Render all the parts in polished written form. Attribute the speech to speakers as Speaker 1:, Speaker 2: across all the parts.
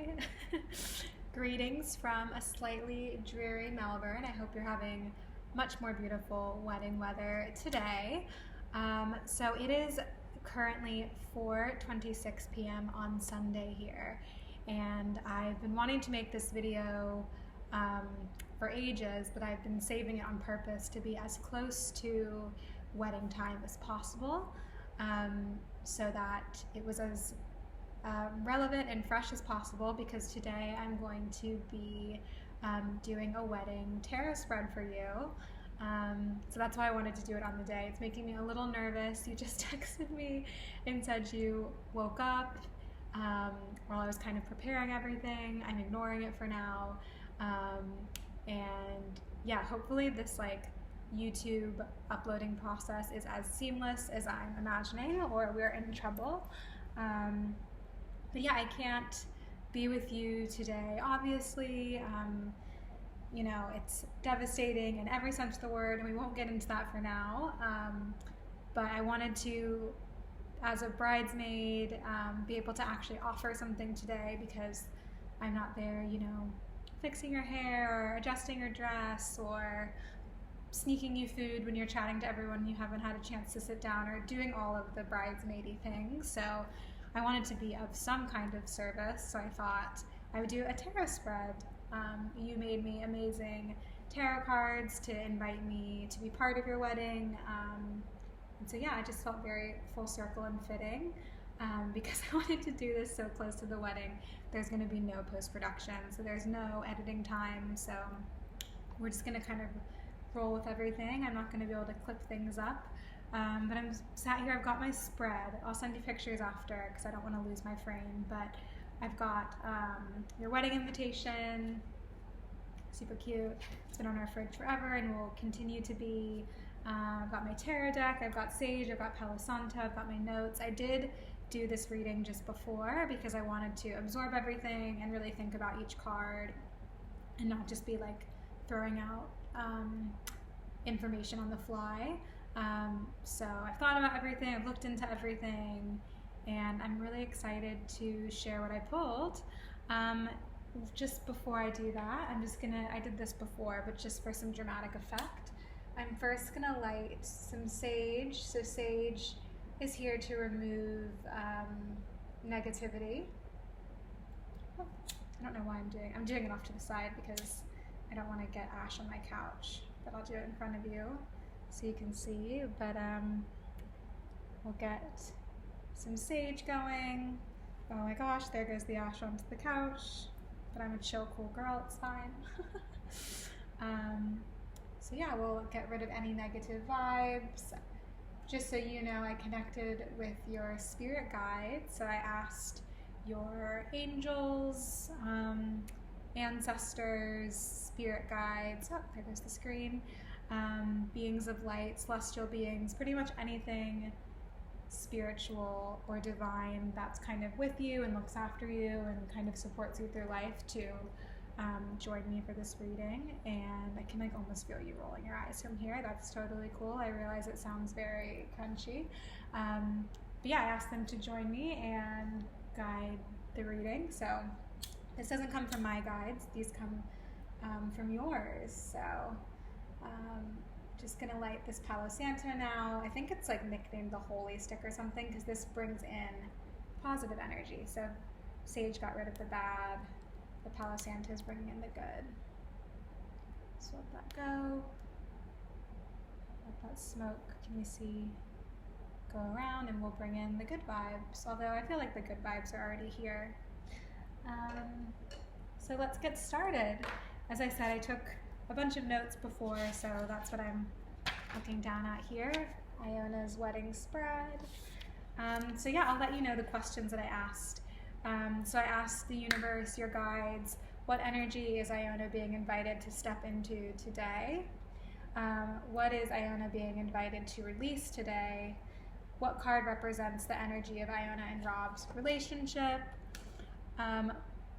Speaker 1: Hi. Greetings from a slightly dreary Melbourne. I hope you're having much more beautiful wedding weather today. So it is currently 4:26 p.m. on Sunday here, and I've been wanting to make this video um, for ages, but I've been saving it on purpose to be as close to wedding time as possible, so that it was as relevant and fresh as possible, because today I'm going to be doing a wedding tarot spread for you. So that's why I wanted to do it on the day. It's making me a little nervous. You just texted me and said you woke up while I was kind of preparing everything. I'm ignoring it for now. And yeah, hopefully this YouTube uploading process is as seamless as I'm imagining, or we're in trouble. But yeah, I can't be with you today, obviously. It's devastating in every sense of the word, and we won't get into that for now. But I wanted to, as a bridesmaid, be able to actually offer something today, because I'm not there, fixing your hair or adjusting your dress or sneaking you food when you're chatting to everyone you haven't had a chance to sit down, or doing all of the bridesmaidy things. So I wanted to be of some kind of service, so I thought I would do a tarot spread. You made me amazing tarot cards to invite me to be part of your wedding, and so yeah, I just felt very full circle and fitting, because I wanted to do this so close to the wedding. There's going to be no post-production, so there's no editing time, so we're just going to kind of roll with everything. I'm not going to be able to clip things up. But I'm sat here, I've got my spread. I'll send you pictures after, because I don't want to lose my frame. But I've got your wedding invitation, super cute. It's been on our fridge forever and will continue to be. I've got my tarot deck, I've got sage, I've got Palo Santo, I've got my notes. I did do this reading just before because I wanted to absorb everything and really think about each card and not just be throwing out information on the fly. So I've thought about everything, I've looked into everything, and I'm really excited to share what I pulled. Just before I do that, I did this before, but just for some dramatic effect, I'm first gonna light some sage. So sage is here to remove negativity. Oh, I don't know why I'm doing it off to the side because I don't want to get ash on my couch, but I'll do it in front of you so you can see. But we'll get some sage going. Oh my gosh, there goes the ash onto the couch, but I'm a chill, cool girl, it's fine. So yeah, we'll get rid of any negative vibes. Just so you know, I connected with your spirit guides, so I asked your angels, ancestors, spirit guides, oh, there goes the screen, beings of light, celestial beings, pretty much anything spiritual or divine that's kind of with you and looks after you and kind of supports you through life, to join me for this reading. And I can almost feel you rolling your eyes from here. That's totally cool. I realize it sounds very crunchy. But yeah, I asked them to join me and guide the reading. So this doesn't come from my guides, these come from yours. So just gonna light this Palo Santo now. I think it's nicknamed the Holy Stick or something, because this brings in positive energy. So sage got rid of the bad, the Palo Santo is bringing in the good. So let that go. Let that smoke, can you see, go around, and we'll bring in the good vibes. Although I feel like the good vibes are already here. So let's get started. As I said, I took a bunch of notes before, so that's what I'm looking down at here. Iona's wedding spread. So yeah, I'll let you know the questions that I asked. So I asked the universe, your guides, what energy is Iona being invited to step into today? What is Iona being invited to release today? What card represents the energy of Iona and Rob's relationship?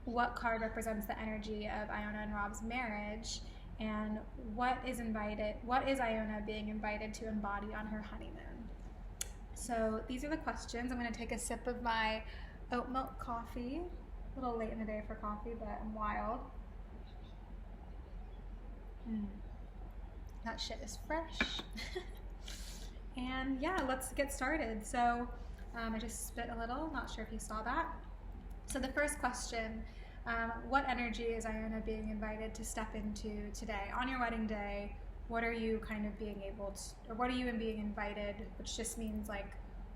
Speaker 1: What card represents the energy of Iona and Rob's marriage? And what is Iona being invited to embody on her honeymoon? So these are the questions. I'm going to take a sip of my oat milk coffee. A little late in the day for coffee, but I'm wild. Mm, that shit is fresh. And yeah, let's get started. So I just spit a little, not sure if you saw that. So the first question, what energy is Iona being invited to step into today? On your wedding day, what are you kind of being able to, or what are you being invited, which just means like,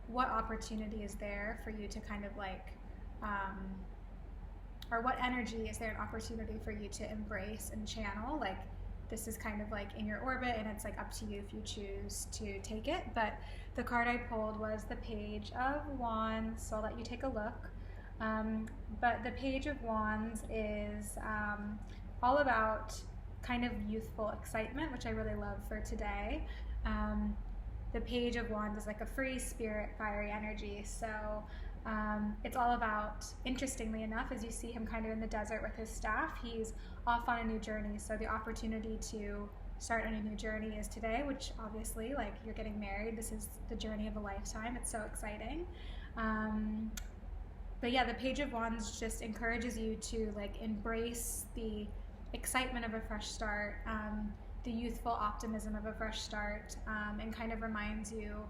Speaker 1: what opportunity is there for you to kind of like, or what energy is there an opportunity for you to embrace and channel? Like, this is kind of like in your orbit, and it's like up to you if you choose to take it. But the card I pulled was the Page of Wands, so I'll let you take a look. But the Page of Wands is all about kind of youthful excitement, which I really love for today. The Page of Wands is like a free spirit, fiery energy. So it's all about, interestingly enough, as you see him kind of in the desert with his staff, he's off on a new journey. So the opportunity to start on a new journey is today, which obviously, like, you're getting married. This is the journey of a lifetime. It's so exciting. But yeah, the Page of Wands just encourages you to like embrace the excitement of a fresh start, the youthful optimism of a fresh start, and kind of reminds you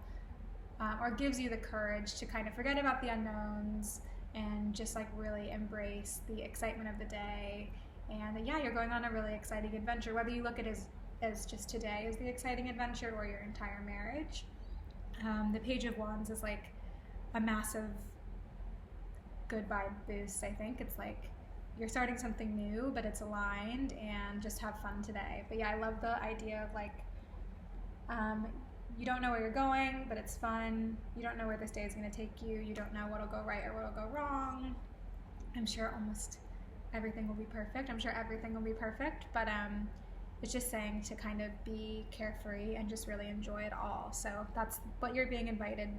Speaker 1: or gives you the courage to kind of forget about the unknowns and just like really embrace the excitement of the day. And yeah, you're going on a really exciting adventure, whether you look at it as just today as the exciting adventure or your entire marriage. The Page of Wands is like a massive good vibe boost. I think it's like you're starting something new, but it's aligned, and just have fun today. But yeah, I love the idea of like you don't know where you're going, but it's fun. You don't know where this day is going to take you. You don't know what'll go right or what'll go wrong. I'm sure almost everything will be perfect. I'm sure everything will be perfect, but it's just saying to kind of be carefree and just really enjoy it all. So that's what you're being invited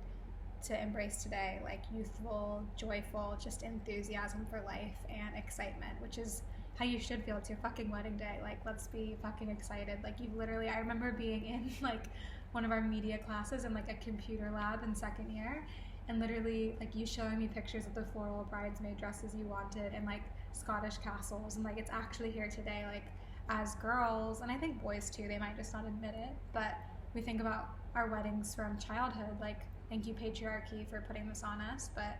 Speaker 1: to embrace today, like youthful, joyful, just enthusiasm for life and excitement, which is how you should feel. It's your fucking wedding day. Like, let's be fucking excited. Like, you've literally, I remember being in like one of our media classes in like a computer lab in second year, and literally like you showing me pictures of the floral bridesmaid dresses you wanted and like Scottish castles, and like it's actually here today. Like, as girls, and I think boys too, they might just not admit it, but we think about our weddings from childhood, like, thank you patriarchy for putting this on us, but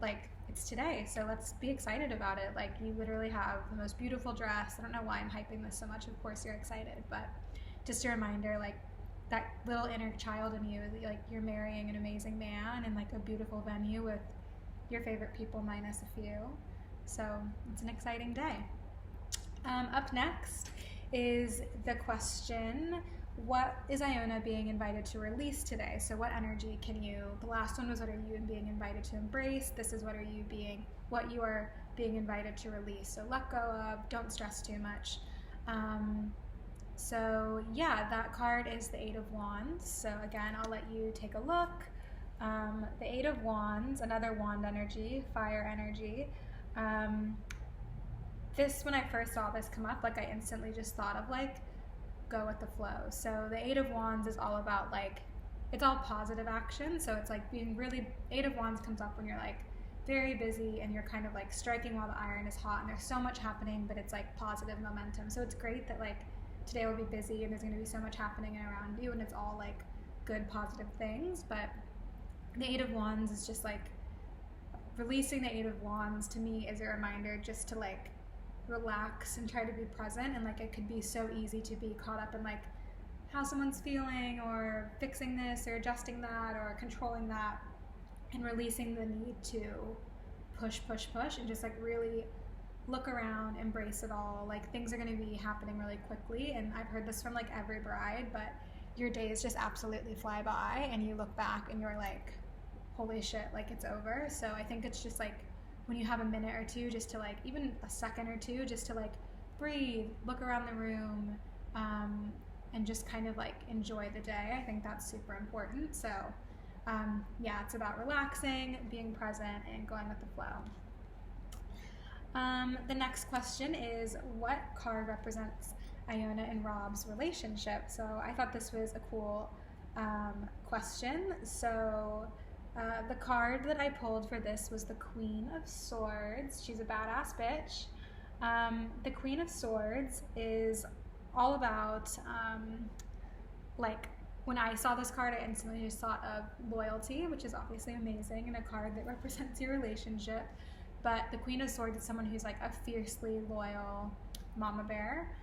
Speaker 1: like, it's today, so let's be excited about it. Like, you literally have the most beautiful dress. I don't know why I'm hyping this so much. Of course you're excited, but just a reminder, like, that little inner child in you, like, you're marrying an amazing man in like a beautiful venue with your favorite people minus a few. So it's an exciting day. Up next is the question, what is Iona being invited to release today? So what energy can you, the last one was what are you being invited to embrace? This is what you are being invited to release. So let go of, don't stress too much. So yeah, that card is the Eight of Wands. So again, I'll let you take a look. The Eight of Wands, another wand energy, fire energy. This, when I first saw this come up, like, I instantly just thought of like, go with the flow. So the Eight of Wands is all about like, it's all positive action. So it's like being really, Eight of Wands comes up when you're like very busy and you're kind of like striking while the iron is hot and there's so much happening, but it's like positive momentum. So it's great that like today will be busy and there's going to be so much happening around you and it's all like good positive things. But the Eight of Wands is just like, releasing the Eight of Wands to me is a reminder just to like relax and try to be present. And like, it could be so easy to be caught up in like how someone's feeling or fixing this or adjusting that or controlling that, and releasing the need to push and just like really look around, embrace it all. Like, things are going to be happening really quickly, and I've heard this from like every bride, but your days just absolutely fly by and you look back and you're like, holy shit, like, it's over. So I think it's just like, when you have a minute or two just to like, even a second or two, just to like breathe, look around the room, and just kind of like enjoy the day. I think that's super important. So yeah, it's about relaxing, being present, and going with the flow. The next question is, what card represents Iona and Rob's relationship? So I thought this was a cool question. So The card that I pulled for this was the Queen of Swords. She's a badass bitch. The Queen of Swords is all about, like, when I saw this card, I instantly just thought of loyalty, which is obviously amazing, and a card that represents your relationship. But the Queen of Swords is someone who's like a fiercely loyal mama bear.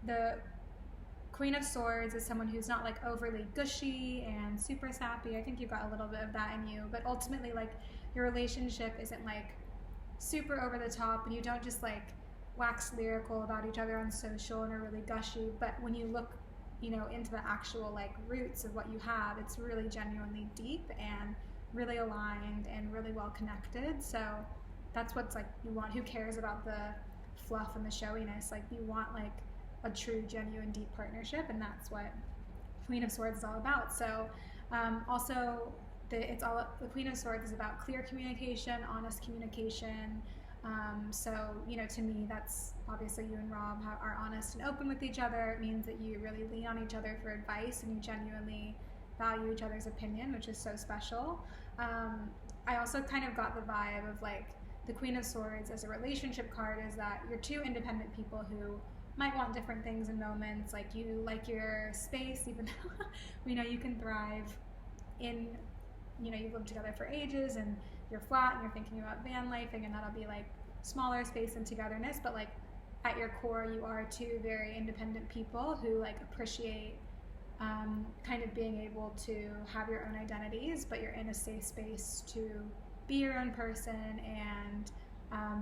Speaker 1: The Queen of Swords is someone who's not like overly gushy and super sappy. I think you've got a little bit of that in you, but ultimately, like, your relationship isn't like super over the top, and you don't just like wax lyrical about each other on social and are really gushy. But when you look, you know, into the actual like roots of what you have, it's really genuinely deep and really aligned and really well connected. So that's what's like you want. Who cares about the fluff and the showiness? Like, you want like a true, genuine, deep partnership, and that's what Queen of Swords is all about. So also the Queen of Swords is about clear communication, honest communication. So, you know, to me, that's obviously you and Rob are honest and open with each other. It means that you really lean on each other for advice, and you genuinely value each other's opinion, which is so special. I also kind of got the vibe of like the Queen of Swords as a relationship card is that you're two independent people who might want different things in moments. Like, you like your space, even though we know you can thrive in, you know, you've lived together for ages and you're flat and you're thinking about van lifing, and that'll be like smaller space and togetherness. But like at your core, you are two very independent people who like appreciate kind of being able to have your own identities, but you're in a safe space to be your own person, and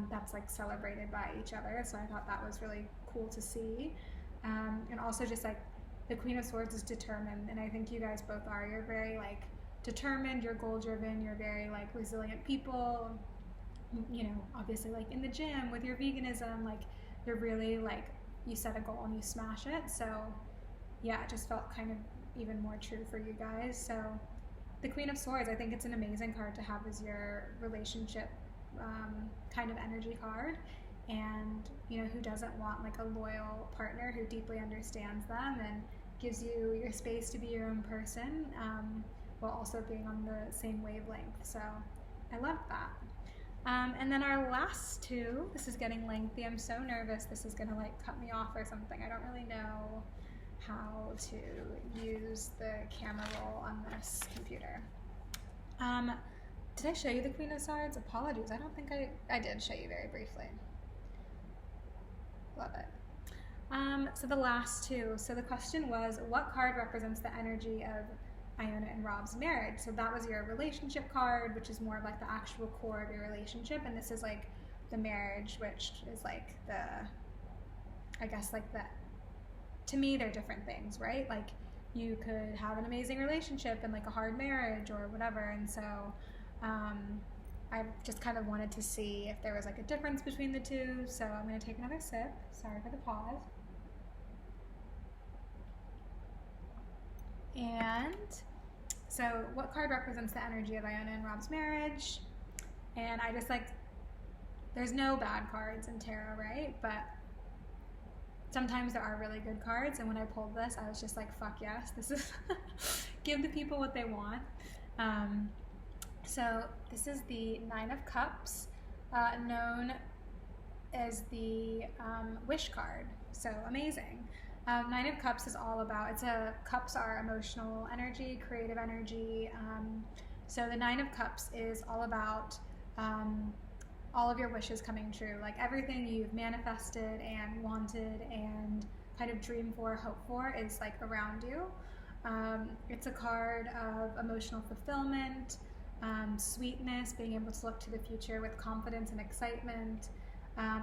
Speaker 1: that's like celebrated by each other. So I thought that was really cool to see. And also just like the Queen of Swords is determined, and I think you guys both are. You're very like determined, you're goal driven, you're very like resilient people, you know, obviously like in the gym with your veganism, like you're really like, you set a goal and you smash it. So yeah, it just felt kind of even more true for you guys. So the Queen of Swords, I think it's an amazing card to have as your relationship kind of energy card. And, you know, who doesn't want like a loyal partner who deeply understands them and gives you your space to be your own person, while also being on the same wavelength. So I love that. And then our last two, this is getting lengthy. I'm so nervous this is gonna like cut me off or something. I don't really know how to use the camera roll on this computer. Did I show you the Queen of Swords? Apologies, I don't think I did show you very briefly. Love it. So the last two. So the question was, what card represents the energy of Iona and Rob's marriage? So that was your relationship card, which is more of like the actual core of your relationship, and this is like the marriage, which is like the, I guess like the, to me they're different things, right? Like you could have an amazing relationship and like a hard marriage or whatever, and so I just kind of wanted to see if there was like a difference between the two. So I'm going to take another sip. Sorry for the pause. And so what card represents the energy of Iona and Rob's marriage? And I just like, there's no bad cards in tarot, right? But sometimes there are really good cards, and when I pulled this, I was just like, fuck yes, this is give the people what they want. So this is the Nine of Cups, known as the Wish card. So amazing. Nine of Cups is all about, cups are emotional energy, creative energy. So the Nine of Cups is all about all of your wishes coming true, like everything you've manifested and wanted and kind of dreamed for, hoped for is like around you. It's a card of emotional fulfillment, sweetness, being able to look to the future with confidence and excitement.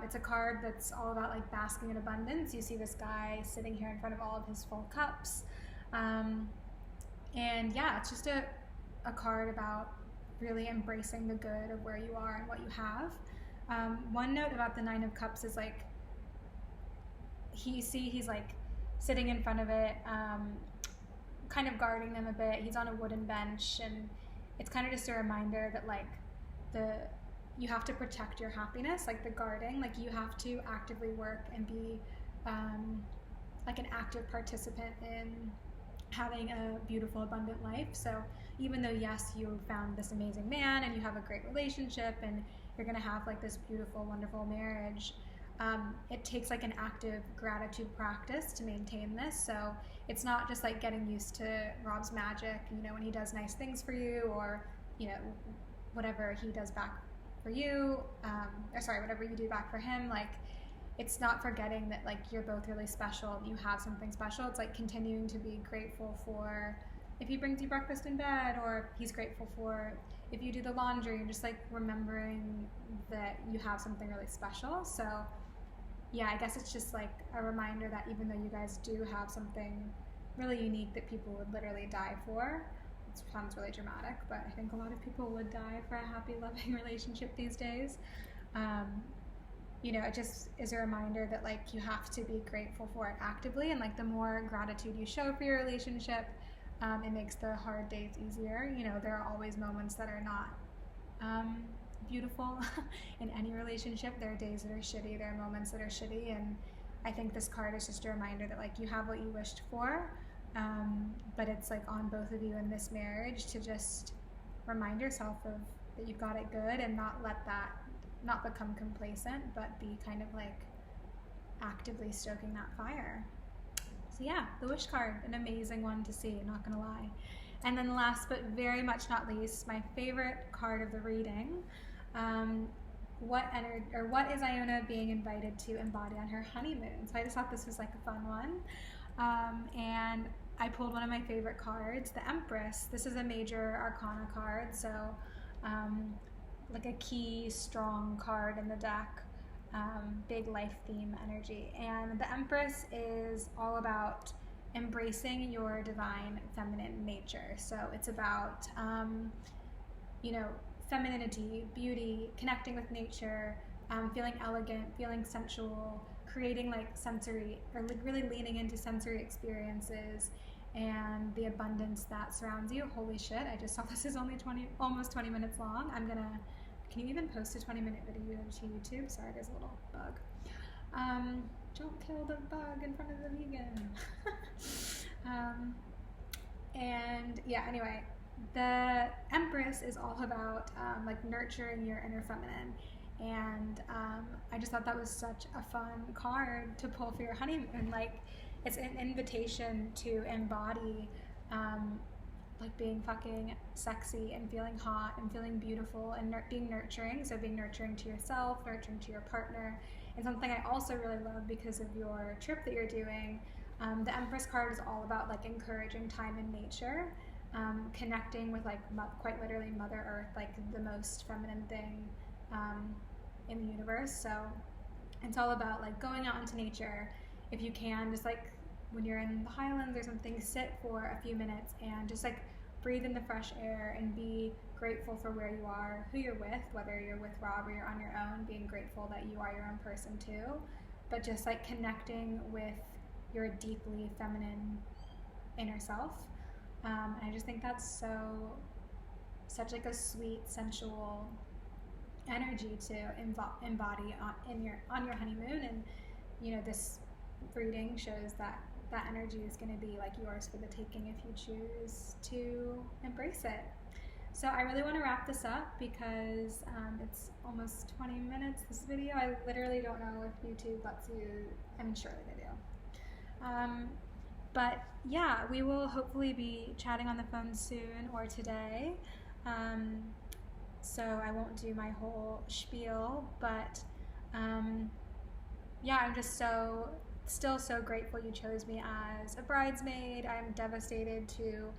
Speaker 1: It's a card that's all about like basking in abundance. You see this guy sitting here in front of all of his full cups. And yeah, it's just a card about really embracing the good of where you are and what you have. One note about the Nine of Cups is like, he's like sitting in front of it, kind of guarding them a bit. He's on a wooden bench, and it's kind of just a reminder that like you have to protect your happiness, like the guarding, like you have to actively work and be like an active participant in having a beautiful, abundant life. So even though, yes, you found this amazing man and you have a great relationship and you're going to have like this beautiful, wonderful marriage, it takes like an active gratitude practice to maintain this. So it's not just like getting used to Rob's magic, you know, when he does nice things for you, or, you know, whatever he does back for you, or sorry, whatever you do back for him. Like, it's not forgetting that like you're both really special and you have something special. It's like continuing to be grateful for if he brings you breakfast in bed, or he's grateful for if you do the laundry, and just like remembering that you have something really special. So yeah, I guess it's just like a reminder that even though you guys do have something really unique that people would literally die for, it sounds really dramatic, but I think a lot of people would die for a happy, loving relationship these days. You know, it just is a reminder that like you have to be grateful for it actively, and like the more gratitude you show for your relationship, it makes the hard days easier. You know, there are always moments that are not beautiful in any relationship. There are days that are shitty, there are moments that are shitty, and I think this card is just a reminder that like you have what you wished for, but it's like on both of you in this marriage to just remind yourself of that you've got it good, and not let that, not become complacent, but be kind of like actively stoking that fire. So yeah, the wish card, an amazing one to see, not gonna lie. And then last but very much not least, my favorite card of the reading, what is Iona being invited to embody on her honeymoon? So I just thought this was like a fun one. And I pulled one of my favorite cards, the Empress. This is a major arcana card, so like a key, strong card in the deck, big life theme energy. And the Empress is all about embracing your divine feminine nature. So it's about, you know, femininity, beauty, connecting with nature, feeling elegant, feeling sensual, creating like sensory, or like really leaning into sensory experiences and the abundance that surrounds you. Holy shit, I just saw this is only almost 20 minutes long. Can you even post a 20-minute video to YouTube? Sorry, there's a little bug. Don't kill the bug in front of the vegan. And yeah, anyway, the Empress is all about like nurturing your inner feminine, and I just thought that was such a fun card to pull for your honeymoon. Like, it's an invitation to embody like being fucking sexy and feeling hot and feeling beautiful and being nurturing. So being nurturing to yourself, nurturing to your partner. And something I also really love because of your trip that you're doing, the Empress card is all about like encouraging time in nature, connecting with like quite literally Mother Earth, like the most feminine thing in the universe. So it's all about like going out into nature. If you can, just like when you're in the Highlands or something, sit for a few minutes and just like breathe in the fresh air and be grateful for where you are, who you're with, whether you're with Rob or you're on your own, being grateful that you are your own person too, but just like connecting with your deeply feminine inner self. And I just think that's such like a sweet, sensual energy to embody on your honeymoon. And you know, this reading shows that that energy is going to be like yours for the taking if you choose to embrace it. So I really want to wrap this up because it's almost 20 minutes, this video. I literally don't know if YouTube lets you, I'm sure they do. But yeah, we will hopefully be chatting on the phone soon or today. So I won't do my whole spiel, but yeah, I'm just still so grateful you chose me as a bridesmaid. I'm devastated to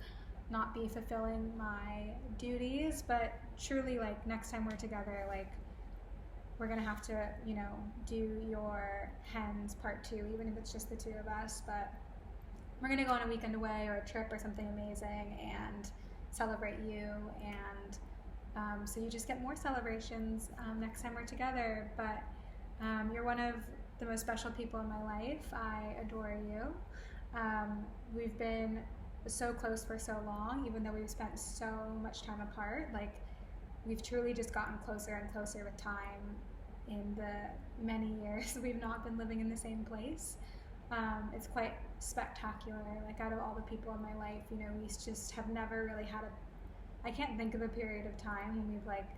Speaker 1: not be fulfilling my duties, but truly, like, next time we're together, like, we're gonna have to, you know, do your hens part 2, even if it's just the 2 of us. But we're gonna go on a weekend away or a trip or something amazing and celebrate you, and so you just get more celebrations next time we're together. But you're one of the most special people in my life. I adore you. We've been so close for so long, even though we've spent so much time apart. Like, we've truly just gotten closer and closer with time in the many years we've not been living in the same place. It's quite spectacular. Like, out of all the people in my life, you know, we just have never really had I can't think of a period of time when we've like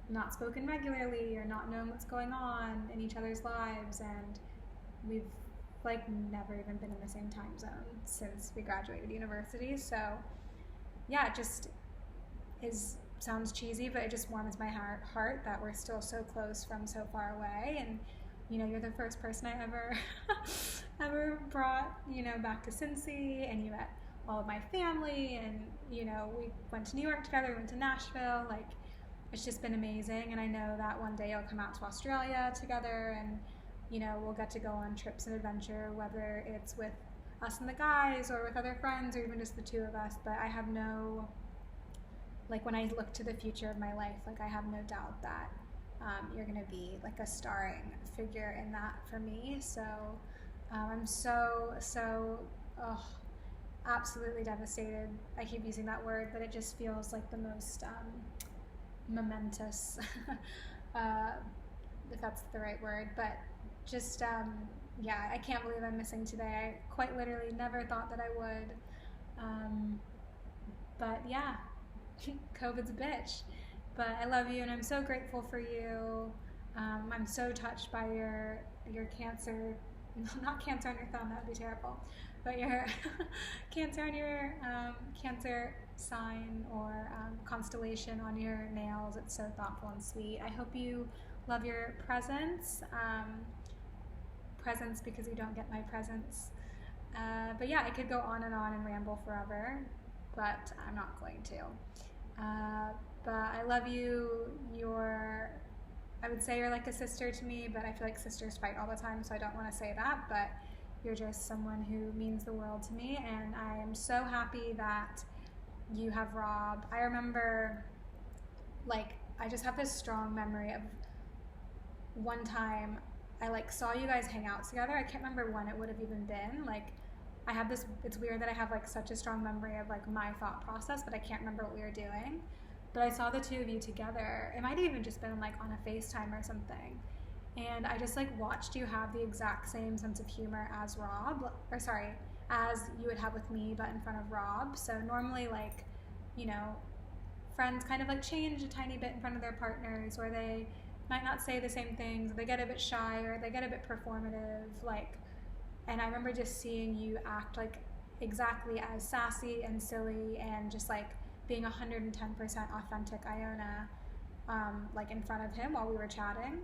Speaker 1: not spoken regularly or not known what's going on in each other's lives, and we've like never even been in the same time zone since we graduated university. So yeah, it just is sounds cheesy, but it just warms my heart that we're still so close from so far away. And you know, you're the first person I ever ever brought, you know, back to Cincy, and you met all of my family, and you know, we went to New York together, we went to Nashville. Like, it's just been amazing, and I know that one day you'll come out to Australia together, and you know, we'll get to go on trips and adventure, whether it's with us and the guys or with other friends or even just the two of us. But I have no, like, when I look to the future of my life, like, I have no doubt that you're going to be like a starring figure in that for me. So I'm so absolutely devastated. I keep using that word, but it just feels like the most momentous, if that's the right word. But just yeah, I can't believe I'm missing today. I quite literally never thought that I would. But yeah, COVID's a bitch. But I love you, and I'm so grateful for you. I'm so touched by your cancer, not cancer on your thumb, that would be terrible, but your cancer on your cancer sign or constellation on your nails. It's so thoughtful and sweet. I hope you love your presents. Presents because you don't get my presents. But yeah, I could go on and ramble forever, but I'm not going to. But I love you. I would say you're like a sister to me, but I feel like sisters fight all the time, so I don't want to say that, but you're just someone who means the world to me, and I am so happy that you have Rob. I remember, like, I just have this strong memory of one time I like saw you guys hang out together. I can't remember when it would have even been. Like, I have this, it's weird that I have like such a strong memory of like my thought process, but I can't remember what we were doing. But I saw the two of you together. It might have even just been like on a FaceTime or something. And I just like watched you have the exact same sense of humor as Rob, or sorry, as you would have with me, but in front of Rob. So normally, like, you know, friends kind of like change a tiny bit in front of their partners, or they might not say the same things, or they get a bit shy, or they get a bit performative, like. And I remember just seeing you act like exactly as sassy and silly and just like being 110% authentic Iona, like in front of him while we were chatting.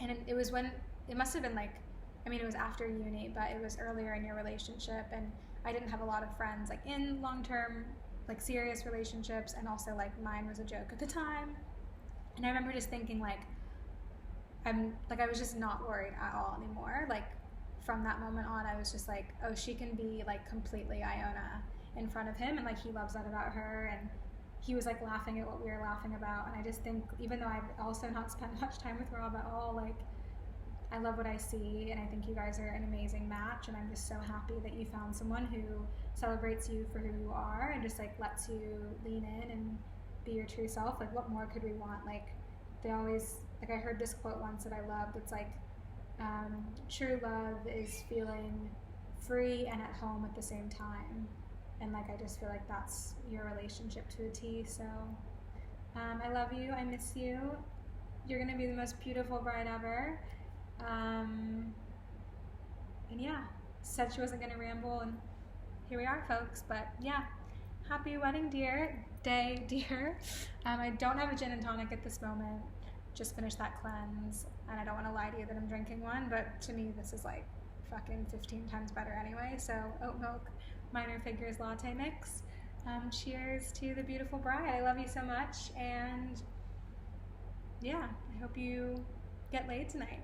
Speaker 1: And it was when, it must have been like, I mean, it was after uni, but it was earlier in your relationship, and I didn't have a lot of friends like in long-term, like serious relationships, and also like mine was a joke at the time. And I remember just thinking like, I was just not worried at all anymore. Like, from that moment on, I was just like, oh, she can be like completely Iona in front of him, and like he loves that about her, and he was like laughing at what we were laughing about. And I just think, even though I've also not spent much time with Rob at all, like, I love what I see, and I think you guys are an amazing match, and I'm just so happy that you found someone who celebrates you for who you are and just like lets you lean in and be your true self. Like, what more could we want? Like, they always, like, I heard this quote once that I loved. It's like, true love is feeling free and at home at the same time. And like, I just feel like that's your relationship to a T. So I love you, I miss you, you're gonna be the most beautiful bride ever. And yeah, said she wasn't gonna ramble, and here we are, folks. But yeah, happy wedding day, dear. I don't have a gin and tonic at this moment. Just finished that cleanse, and I don't want to lie to you that I'm drinking one, but to me this is like fucking 15 times better anyway. So oat milk minor figures latte mix. Cheers to the beautiful bride. I love you so much, and yeah, I hope you get laid tonight.